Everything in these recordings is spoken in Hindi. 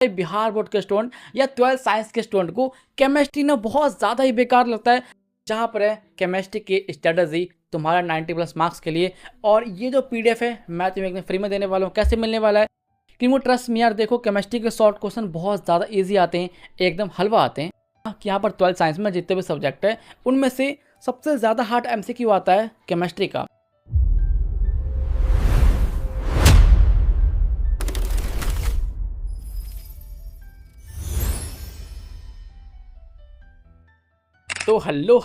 बिहार बोर्ड के स्टूडेंट या 12th साइंस के स्टूडेंट को केमिस्ट्री ना बहुत ज़्यादा ही बेकार लगता है। जहाँ पर है केमिस्ट्री की स्ट्रेटजी तुम्हारा 90+ मार्क्स के लिए। और ये जो PDF है मैं तुम्हें एकदम फ्री में देने वाला हूँ। कैसे मिलने वाला है कि वो ट्रस्ट में यार देखो, केमिस्ट्री के शॉर्ट क्वेश्चन बहुत ज़्यादा ईजी आते हैं, एकदम हलवा आते हैं। कि यहाँ पर 12th साइंस में जितने भी सब्जेक्ट है उनमें से सबसे ज़्यादा हार्ड MCQ आता है केमिस्ट्री का। तो हेलो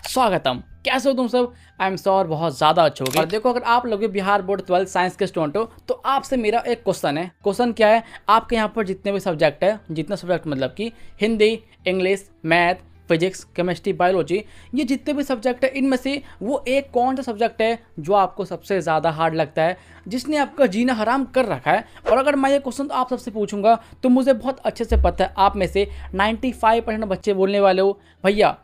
स्वागतम, कैसे हो तुम सब। आई एम श्योर बहुत ज़्यादा अच्छे होगे। और देखो, अगर आप लोग बिहार बोर्ड 12th साइंस के स्टूडेंट हो तो आपसे मेरा एक क्वेश्चन है। क्वेश्चन क्या है, आपके यहाँ पर जितने भी सब्जेक्ट है, जितने सब्जेक्ट मतलब कि Hindi, English, math, physics, chemistry, biology, ये जितने भी सब्जेक्ट है इनमें से वो एक कौन सा सब्जेक्ट है जो आपको सबसे ज़्यादा हार्ड लगता है, जिसने आपका जीना हराम कर रखा है। और अगर मैं ये क्वेश्चन आप सबसे पूछूंगा तो मुझे बहुत अच्छे से पता है आप में से 95% बच्चे बोलने वाले हो, भैया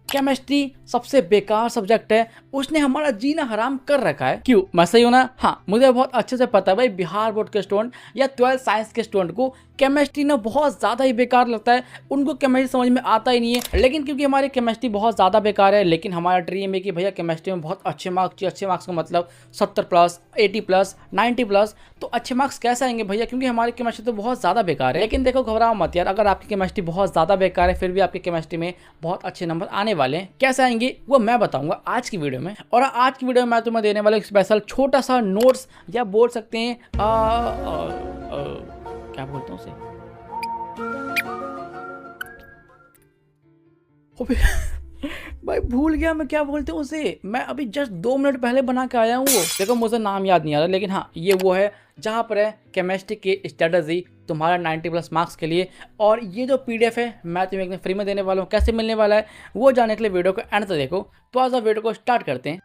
केमिस्ट्री सबसे बेकार सब्जेक्ट है, उसने हमारा जीना हराम कर रखा है। क्यों, मैं सही हूं ना? हाँ, मुझे बहुत अच्छे से पता है भाई, बिहार बोर्ड के स्टूडेंट या 12th साइंस के स्टूडेंट को केमिस्ट्री ना बहुत ज़्यादा ही बेकार लगता है, उनको केमिस्ट्री समझ में आता ही नहीं है। लेकिन क्योंकि हमारी केमिस्ट्री बहुत ज़्यादा बेकार है, लेकिन हमारा ड्रीम है कि भैया केमिस्ट्री में बहुत अच्छे मार्क्स, अच्छे मार्क्स का मतलब 70+, 80+, 90+। तो अच्छे मार्क्स कैसे आएंगे भैया, क्योंकि हमारी केमिस्ट्री तो बहुत ज़्यादा बेकार है। लेकिन देखो, घबराओ मत यार, अगर आपकी केमिस्ट्री बहुत ज़्यादा बेकार है फिर भी आपकी केमिस्ट्री में बहुत अच्छे नंबर आने वाले हैं। कैसे आएंगे वो मैं बताऊंगा आज की वीडियो में। और आज की वीडियो में मैं तुम्हें देने वाला एक स्पेशल छोटा सा नोट्स, या बोल सकते हैं क्या बोलते हैं उसे भाई भूल गया मैं क्या बोलते हैं उसे। मैं अभी जस्ट 2 मिनट पहले बना के आया हूँ। वो देखो, मुझे नाम याद नहीं आ रहा, लेकिन हाँ ये वो है जहाँ पर है केमिस्ट्री की स्ट्रेटजी तुम्हारा 90+ मार्क्स के लिए। और ये जो PDF है मैं तुम्हें एकदम फ्री में देने वाला हूँ। कैसे मिलने वाला है वो जानने के लिए वीडियो को एंड तक देखो। तो आज वीडियो को स्टार्ट करते हैं।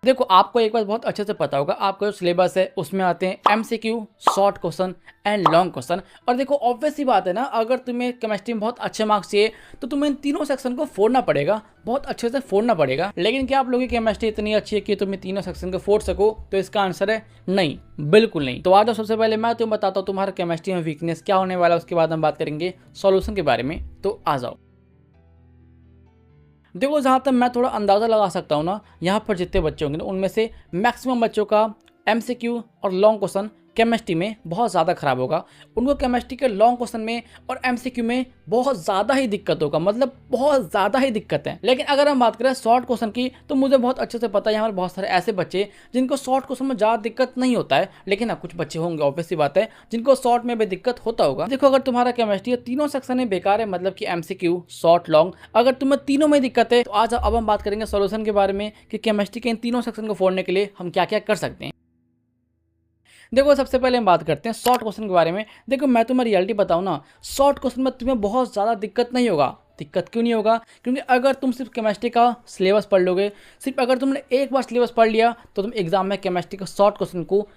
देखो, आपको एक बात बहुत अच्छे से पता होगा, आपका जो सिलेबस है उसमें आते हैं MCQ, short question and long question. और देखो, ऑब्वियस ही बात है ना, अगर तुम्हें केमिस्ट्री में बहुत अच्छे मार्क्स चाहिए तो तुम्हें इन तीनों सेक्शन को फोड़ना पड़ेगा, बहुत अच्छे से फोड़ना पड़ेगा। लेकिन क्या आप लोगों की केमिस्ट्री इतनी अच्छी है कि तुम्हें तीनों सेक्शन को फोड़ सको? तो इसका आंसर है नहीं, बिल्कुल नहीं। तो आज सबसे पहले मैं तुम्हें बताता हूँ तुम्हारा केमिस्ट्री में वीकनेस क्या होने वाला है, उसके बाद हम बात करेंगे सॉल्यूशन के बारे में। तो आ जाओ। देखो, जहाँ तक मैं थोड़ा अंदाज़ा लगा सकता हूँ ना, यहाँ पर जितने बच्चे होंगे ना उनमें से मैक्सिमम बच्चों का MCQ और लॉन्ग क्वेश्चन केमिस्ट्री में बहुत ज़्यादा ख़राब होगा। उनको केमिस्ट्री के लॉन्ग क्वेश्चन में और MCQ में बहुत ज़्यादा ही दिक्कत होगा, मतलब बहुत ज़्यादा ही दिक्कत है। लेकिन अगर हम बात करें शॉर्ट क्वेश्चन की तो मुझे बहुत अच्छे से पता है यहाँ पर बहुत सारे ऐसे बच्चे जिनको शॉर्ट क्वेश्चन में ज़्यादा दिक्कत नहीं होता है। लेकिन हाँ, कुछ बच्चे होंगे, ऑब्वियस सी बात है, जिनको शॉर्ट में भी दिक्कत होता होगा। देखो, अगर तुम्हारा केमिस्ट्री तीनों सेक्शन में बेकार है, मतलब कि MCQ, शॉर्ट, लॉन्ग, अगर तुम्हें तीनों में दिक्कत है तो आज अब हम बात करेंगे सोल्यूशन के बारे में कि केमिस्ट्री के इन तीनों सेक्शन को फोड़ने के लिए हम क्या क्या कर सकते हैं। देखो, सबसे पहले हम बात करते हैं शॉर्ट क्वेश्चन के बारे में। देखो, मैं तुम्हें रियलिटी बताऊं ना, शॉर्ट क्वेश्चन में तुम्हें बहुत ज़्यादा दिक्कत नहीं होगा। दिक्कत क्यों नहीं होगा? क्योंकि अगर तुम सिर्फ केमिस्ट्री का सिलेबस पढ़ लोगे, सिर्फ अगर तुमने एक बार सिलेबस पढ़ लिया तो तुम एग्जाम में केमिस्ट्री का शॉर्ट क्वेश्चन को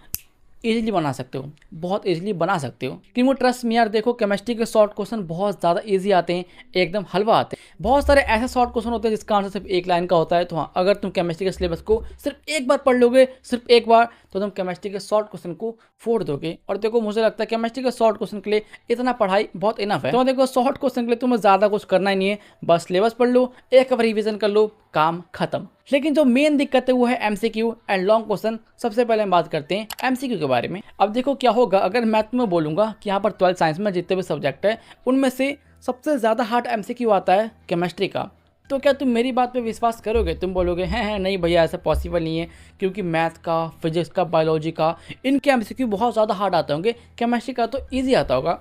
इजीली बना सकते हो, बहुत इजीली बना सकते हो। कि वो ट्रस्ट में यार देखो, केमिस्ट्री के शॉर्ट क्वेश्चन बहुत ज़्यादा इजी आते हैं, एकदम हलवा आते हैं। बहुत सारे ऐसे शॉर्ट क्वेश्चन होते हैं जिसका आंसर सिर्फ एक लाइन का होता है। तो हाँ, अगर तुम केमिस्ट्री के सिलेबस को सिर्फ एक बार पढ़ लोगे, सिर्फ एक बार, तो तुम केमिस्ट्री के शॉर्ट क्वेश्चन को फोड़ दोगे। और देखो, मुझे लगता है केमिस्ट्री के शॉर्ट क्वेश्चन के लिए इतना पढ़ाई बहुत इनफ है। तो देखो, शॉर्ट क्वेश्चन के लिए तुम्हें ज़्यादा कुछ करना ही नहीं है, बस सिलेबस पढ़ लो, एक बार रिविजन कर लो, काम खत्म। लेकिन जो मेन दिक्कत है वो है MCQ एंड लॉन्ग क्वेश्चन। सबसे पहले हम बात करते हैं MCQ के बारे में। अब देखो क्या होगा, अगर मैं तुम्हें बोलूँगा कि यहाँ पर 12th साइंस में जितने भी सब्जेक्ट है उनमें से सबसे ज़्यादा हार्ड MCQ आता है केमिस्ट्री का, तो क्या तुम मेरी बात पे विश्वास करोगे? तुम बोलोगे हैं नहीं भैया, ऐसा पॉसिबल नहीं है, क्योंकि मैथ का, फिजिक्स का, बायोलॉजी का, इनके MCQ बहुत ज़्यादा हार्ड आते होंगे, केमिस्ट्री का तो ईजी आता होगा।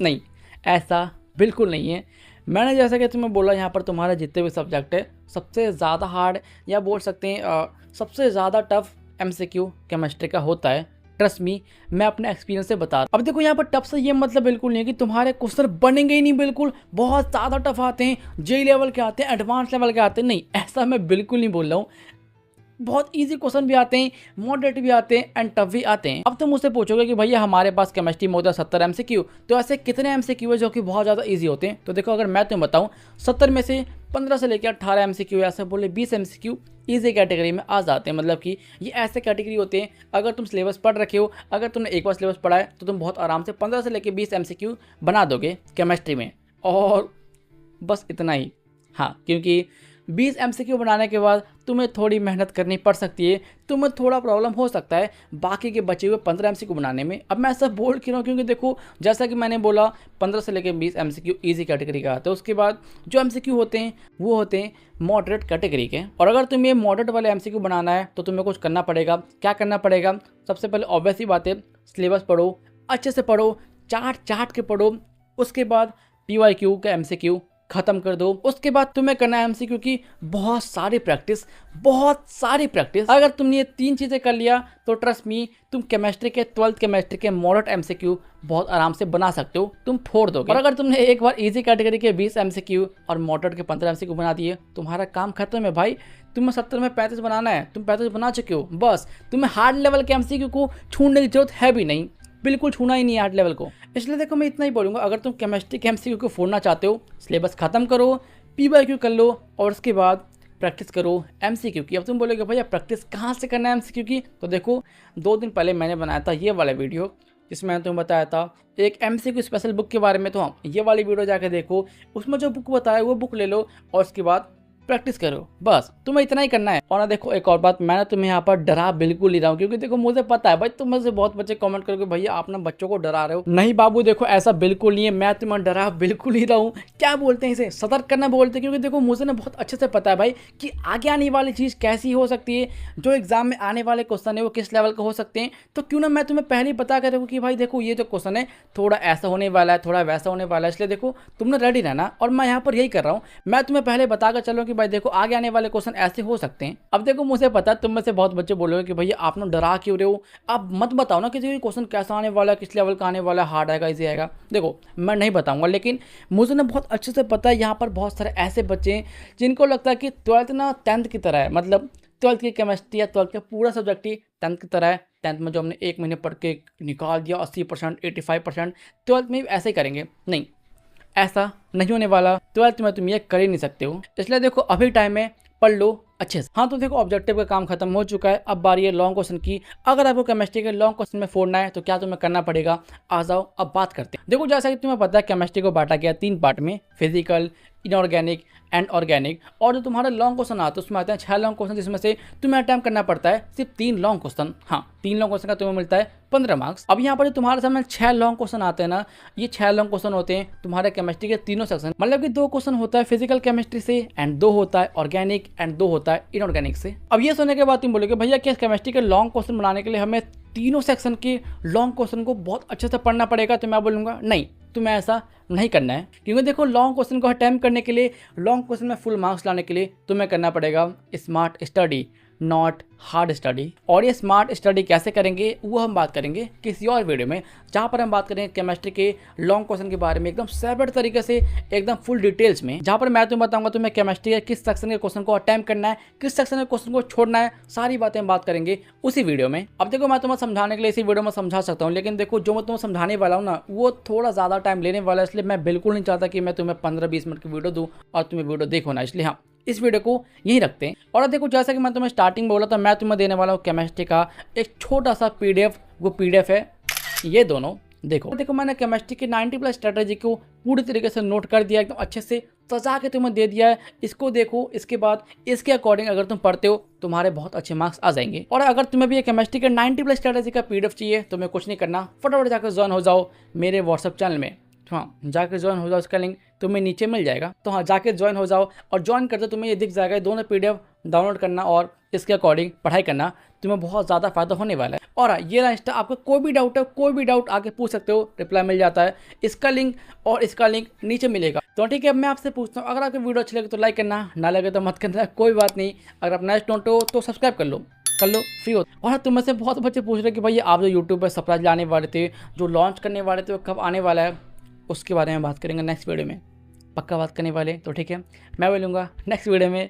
नहीं, ऐसा बिल्कुल नहीं है। मैंने जैसा कि तुम्हें बोला, यहाँ पर तुम्हारे जितने भी सब्जेक्ट है सबसे ज़्यादा हार्ड, या बोल सकते हैं सबसे ज़्यादा टफ MCQ केमिस्ट्री का होता है। ट्रस्ट मी, मैं अपने एक्सपीरियंस से बता रहा हूँ। अब देखो, यहाँ पर टफ से ये मतलब बिल्कुल नहीं है कि तुम्हारे क्वेश्चन बनेंगे ही नहीं, बिल्कुल बहुत ज़्यादा टफ आते हैं, JEE लेवल के आते हैं, एडवांस लेवल के आते हैं, नहीं, ऐसा मैं बिल्कुल नहीं बोल रहा हूँ। बहुत ईजी क्वेश्चन भी आते हैं, मॉडरेट भी आते हैं एंड टफ भी आते हैं। अब तुम मुझसे पूछोगे कि भैया हमारे पास केमिस्ट्री में होता है 70 MCQ, तो ऐसे कितने MCQ है जो कि बहुत ज़्यादा ईजी होते हैं? तो देखो अगर मैं तुम्हें बताऊँ 70 में से 15 से लेकर 18 MCQ, ऐसे बोले 20 MCQ ईजी कैटेगरी में आ जाते हैं। मतलब कि ये ऐसे कैटेगरी होते हैं, अगर तुम सिलेबस पढ़ रखे हो, अगर तुमने एक बार सिलेबस पढ़ा है तो तुम बहुत आराम से 15 से लेकर 20 MCQ बना दोगे केमिस्ट्री में। और बस इतना ही। हाँ, क्योंकि 20 MCQ बनाने के बाद तुम्हें थोड़ी मेहनत करनी पड़ सकती है, तुम्हें थोड़ा प्रॉब्लम हो सकता है बाकी के बचे हुए 15 MCQ बनाने में। अब मैं ऐसा बोल क्यों रहा हूँ, क्योंकि देखो जैसा कि मैंने बोला 15 से लेकर 20 MCQ ईजी कैटेगरी का आता है। उसके बाद जो MCQ होते हैं वो होते हैं मॉडरेट कैटेगरी के। और अगर तुम्हें मॉडरेट वाले MCQ बनाना है तो तुम्हें कुछ करना पड़ेगा। क्या करना पड़ेगा? सबसे पहले ऑब्वियस ही बात है, सिलेबस पढ़ो, अच्छे से पढ़ो, चार्ट के पढ़ो। उसके बाद PYQ का MCQ खत्म कर दो। उसके बाद तुम्हें करना है MCQ की बहुत सारी प्रैक्टिस। अगर तुमने ये 3 चीज़ें कर लिया तो ट्रस्ट मी, तुम केमिस्ट्री के 12th केमिस्ट्री के मॉडरेट MCQ बहुत आराम से बना सकते हो, तुम फोड़ दोगे। और अगर तुमने एक बार इजी कैटेगरी के 20 MCQ और मॉडरेट के 15 MCQ बना दिए, तुम्हारा काम खत्म है भाई। तुम्हें 70 में 35 बनाना है, तुम 35 बना चुके हो। बस तुम्हें हार्ड लेवल के MCQ को छूने की जरूरत है भी नहीं, बिल्कुल छूना ही नहीं है हार्ड लेवल को। इसलिए देखो मैं इतना ही बोलूँगा, अगर तुम केमिस्ट्री के MCQ को फोड़ना चाहते हो, सिलेबस खत्म करो, PYQ कर लो और उसके बाद प्रैक्टिस करो MCQ की। अब तुम बोलोगे भैया प्रैक्टिस कहाँ से करना है MCQ की? तो देखो 2 दिन पहले मैंने बनाया था ये वाला वीडियो जिसमें मैंने तुम्हें बताया था एक MCQ स्पेशल बुक के बारे में। तो हाँ, ये वाली वीडियो जाके देखो, उसमें जो बुक बताया वो बुक ले लो और उसके बाद प्रैक्टिस करो। बस तुम्हें इतना ही करना है। और ना देखो एक और बात, मैं तुम्हें यहाँ पर डरा बिल्कुल नहीं रहा हूँ, क्योंकि देखो मुझे पता है भाई तुम में से बहुत बच्चे कमेंट करोगे भैया आप ना बच्चों को डरा रहे हो। नहीं बाबू, देखो ऐसा बिल्कुल नहीं है, मैं तुम्हें डरा बिल्कुल नहीं रहा हूँ। क्या बोलते हैं इसे, सतर्क करना बोलते हैं। क्योंकि देखो मुझे ना बहुत अच्छे से पता है भाई कि आगे आने वाली चीज़ कैसी हो सकती है, जो एग्जाम में आने वाले क्वेश्चन है वो किस लेवल के हो सकते हैं। तो क्यों ना मैं तुम्हें पहले ही बता कर रखूँ कि भाई देखो ये जो क्वेश्चन है थोड़ा ऐसा होने वाला है, थोड़ा वैसा होने वाला है। इसलिए देखो तुमने रेडी रहना, और मैं यहाँ पर यही कर रहा हूँ, मैं तुम्हें पहले बता कर चलूँ कि भाई देखो आगे आने वाले क्वेश्चन ऐसे हो सकते हैं। अब देखो मुझे पता है तुम में से बहुत बच्चे बोलोगे कि भैया आप ना डरा क्यों रहे हो, आप मत बताओ ना कि क्वेश्चन कैसा आने वाला है, किस लेवल का आने वाला है, हार्ड आएगा इजी आएगा। देखो मैं नहीं बताऊंगा, लेकिन मुझे ना बहुत अच्छे से पता है यहाँ पर बहुत सारे ऐसे बच्चे हैं जिनको लगता है कि 12th ना 10th की तरह है। मतलब 12th की केमिस्ट्री या 12th का पूरा सब्जेक्ट ही 10th की तरह है। 10th में जो हमने 1 महीने पढ़ के निकाल दिया 80%, 85%, 12th में भी ऐसे ही करेंगे। नहीं, ऐसा नहीं होने वाला। 12th में तुम ये कर ही नहीं सकते हो। इसलिए देखो अभी टाइम है, पढ़ लो अच्छे से। हाँ तो देखो ऑब्जेक्टिव का काम खत्म हो चुका है, अब बारी है लॉन्ग क्वेश्चन की। अगर आपको केमिस्ट्री के लॉन्ग क्वेश्चन में फोड़ना है तो क्या तुम्हें करना पड़ेगा, आ जाओ अब बात करते हैं। देखो जैसा कि तुम्हें पता है केमिस्ट्री को बांटा गया 3 पार्ट में, फिजिकल, इनऑर्गेनिक एंड ऑर्गेनिक। और जो तुम्हारा लॉन्ग क्वेश्चन आता है उसमें आते हैं 6 लॉन्ग क्वेश्चन, जिसमें से तुम्हें अटैम्प्ट करना पड़ता है सिर्फ 3 लॉन्ग क्वेश्चन। हाँ, 3 लॉन्ग क्वेश्चन का तुम्हें मिलता है 15 मार्क्स। अब यहाँ पर जो तुम्हारे सामने 6 लॉन्ग क्वेश्चन आते हैं ना, ये 6 लॉन्ग क्वेश्चन होते हैं तुम्हारे केमिस्ट्री के तीनों सेक्शन। मतलब कि 2 क्वेश्चन होता है फिजिकल केमिस्ट्री से एंड 2 होता है ऑर्गेनिक एंड 2 होता है इनऑर्गेनिक से। अब ये सुनने के बाद तुम बोलोगे भैया क्या केमिस्ट्री के लॉन्ग क्वेश्चन बनाने के लिए हमें तीनों सेक्शन के लॉन्ग क्वेश्चन को बहुत अच्छे से पढ़ना पड़ेगा? तो मैं बोलूँगा नहीं, तुम्हें ऐसा नहीं करना है। क्योंकि देखो लॉन्ग क्वेश्चन को अटेम्प्ट करने के लिए, लॉन्ग क्वेश्चन में फुल मार्क्स लाने के लिए तुम्हें करना पड़ेगा smart study, not hard study. और ये स्मार्ट स्टडी कैसे करेंगे वो हम बात करेंगे किसी और वीडियो में, जहाँ पर हम बात करेंगे केमिस्ट्री के लॉन्ग क्वेश्चन के बारे में एकदम सेपरेट तरीके से, एकदम फुल डिटेल्स में, जहाँ पर मैं तुम्हें बताऊंगा तुम्हें केमिस्ट्री के किस सेक्शन के क्वेश्चन को अटेम्प्ट करना है, किस सेक्शन के क्वेश्चन को छोड़ना है, सारी बातें हम बात करेंगे उसी वीडियो में। अब देखो मैं तुम्हें समझाने के लिए इसी वीडियो में समझा सकता हूँ, लेकिन देखो जो मैं तुम्हें समझाने वाला हूँ ना वो थोड़ा ज़्यादा टाइम लेने वाला है। इसलिए मैं बिल्कुल नहीं चाहता कि मैं तुम्हें 15-20 मिनट की वीडियो दूँ और तुम्हें वीडियो देखो ना। इसलिए हाँ, इस वीडियो को यहीं रखते हैं। और देखो जैसा कि मैं तुम्हें स्टार्टिंग बोला था, मैं तुम्हें देने वाला हूँ केमिस्ट्री का एक छोटा सा PDF। वो PDF है ये दोनों। देखो मैंने केमिस्ट्री की 90+ स्ट्रेटेजी को पूरी तरीके से नोट कर दिया, एकदम अच्छे से सजा के तुम्हें दे दिया है। इसको देखो, इसके बाद इसके अकॉर्डिंग अगर तुम पढ़ते हो तुम्हारे बहुत अच्छे मार्क्स आ जाएंगे। और अगर तुम्हें भी ये केमिस्ट्री के 90+ स्ट्रेटेजी का PDF चाहिए तो मैं कुछ नहीं करना, फटाफट जाकर ज्वाइन हो जाओ मेरे व्हाट्सएप चैनल में। हाँ, जाकर ज्वाइन हो जाओ, इसका लिंक तुम्हें नीचे मिल जाएगा। तो हाँ, जाकर ज्वाइन हो जाओ और ज्वाइन करते तुम्हें ये दिख जाएगा, दोनों PDF डाउनलोड करना और इसके अकॉर्डिंग पढ़ाई करना, तुम्हें बहुत ज़्यादा फायदा होने वाला है। और ये रहा इंस्टा, आपका कोई भी डाउट है, कोई भी डाउट आके पूछ सकते हो, रिप्लाई मिल जाता है। इसका लिंक और इसका लिंक नीचे मिलेगा। तो ठीक है, अब मैं आपसे पूछता हूँ, अगर आपको वीडियो अच्छी लगे तो लाइक करना, ना लगे तो मत करना, कोई बात नहीं। अगर आप नए स्टूडेंट हो तो सब्सक्राइब कर लो, फ्री हो। और तुम में से बहुत बच्चे पूछ रहे कि भाई आप जो यूट्यूब पर सरप्राइज लाने वाले थे, जो लॉन्च करने वाले थे, वो कब आने वाला है, उसके बारे में बात करेंगे नेक्स्ट वीडियो में, पक्का बात करने वाले। तो ठीक है, मैं बोलूँगा नेक्स्ट वीडियो में